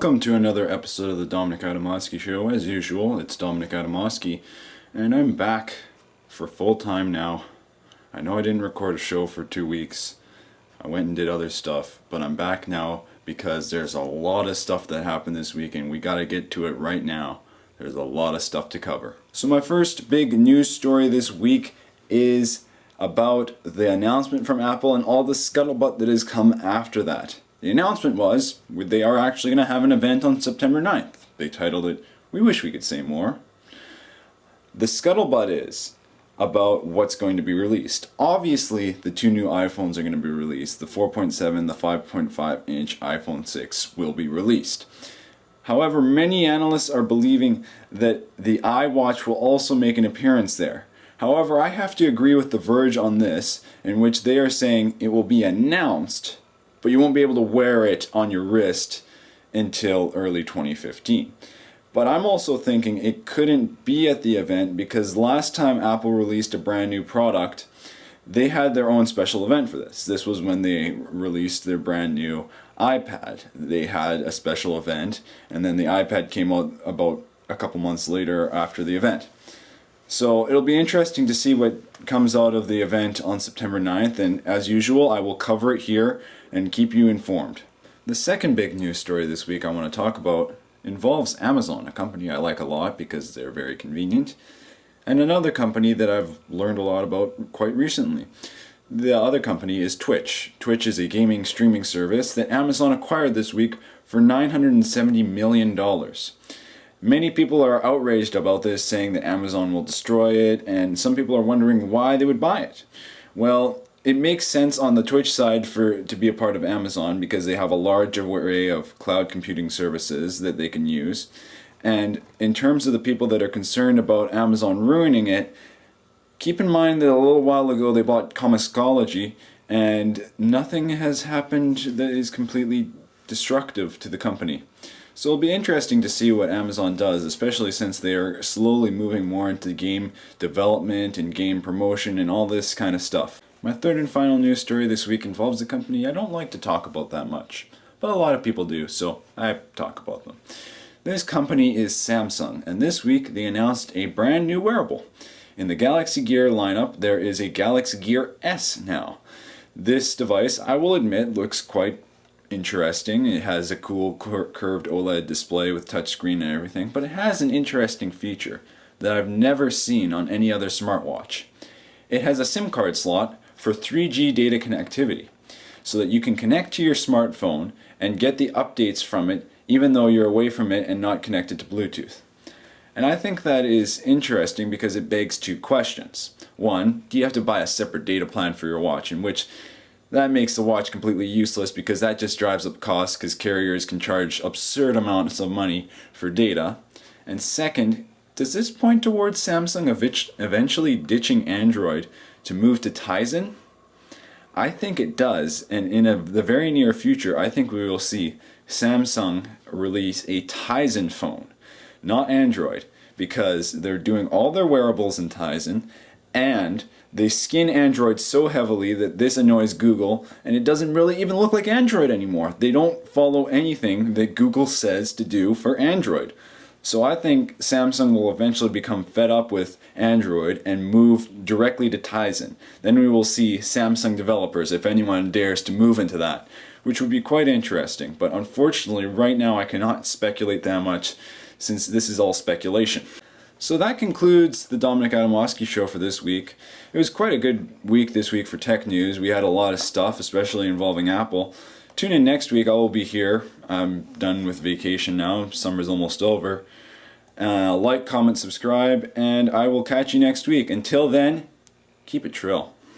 Welcome to another episode of the Adamoski Show. As usual, it's Domenik Adamoski, and I'm back for full time now. I know I didn't record a show for 2 weeks. I went and did other stuff, but I'm back now because there's a lot of stuff that happened this week and we gotta get to it right now. There's a lot of stuff to cover. So my first big news story this week is about the announcement from Apple and all the scuttlebutt that has come after that. The announcement was they are actually going to have an event on September 9th. They titled it, "We Wish We Could Say More." The scuttlebutt is about what's going to be released. Obviously, the two new iPhones are going to be released. The 4.7, the 5.5-inch iPhone 6 will be released. However, many analysts are believing that the iWatch will also make an appearance there. However, I have to agree with The Verge on this, in which they are saying it will be announced, but you won't be able to wear it on your wrist until early 2015. But I'm also thinking it couldn't be at the event because last time Apple released a brand new product, they had their own special event for this. This was when they released their brand new iPad. They had a special event, and then the iPad came out about a couple months later after the event. So it'll be interesting to see what comes out of the event on September 9th, and as usual, I will cover it here and keep you informed. The second big news story this week I want to talk about involves Amazon, a company I like a lot because they're very convenient, and another company that I've learned a lot about quite recently. The other company is Twitch. Twitch is a gaming streaming service that Amazon acquired this week for $970 million. Many people are outraged about this, saying that Amazon will destroy it, and some people are wondering why they would buy it. Well, it makes sense on the Twitch side to be a part of Amazon because they have a large array of cloud computing services that they can use. And in terms of the people that are concerned about Amazon ruining it, keep in mind that a little while ago they bought Comixology, and nothing has happened that is completely destructive to the company. So it'll be interesting to see what Amazon does, especially since they are slowly moving more into game development and game promotion and all this kind of stuff. My third and final news story this week involves a company I don't like to talk about that much, but a lot of people do, so I talk about them. This company is Samsung, and this week they announced a brand new wearable. In the Galaxy Gear lineup, there is a Galaxy Gear S now. This device, I will admit, looks quite interesting. It has a cool curved OLED display with touchscreen and everything, but it has an interesting feature that I've never seen on any other smartwatch. It has a SIM card slot for 3G data connectivity, so that you can connect to your smartphone and get the updates from it even though you're away from it and not connected to Bluetooth. And I think that is interesting because it begs two questions. One, do you have to buy a separate data plan for your watch, in which that makes the watch completely useless because that just drives up costs because carriers can charge absurd amounts of money for data. And second, does this point towards Samsung eventually ditching Android to move to Tizen? I think it does, and in the very near future I think we will see Samsung release a Tizen phone, not Android, because they're doing all their wearables in Tizen, and they skin Android so heavily that this annoys Google, and it doesn't really even look like Android anymore. They don't follow anything that Google says to do for Android. So I think Samsung will eventually become fed up with Android and move directly to Tizen. Then we will see Samsung developers, if anyone dares to move into that, which would be quite interesting. But unfortunately, right now I cannot speculate that much since this is all speculation. So that concludes the Domenik Adamoski Show for this week. It was quite a good week this week for tech news. We had a lot of stuff, especially involving Apple. Tune in next week. I will be here. I'm done with vacation now. Summer's almost over. Like, comment, subscribe, and I will catch you next week. Until then, keep it trill.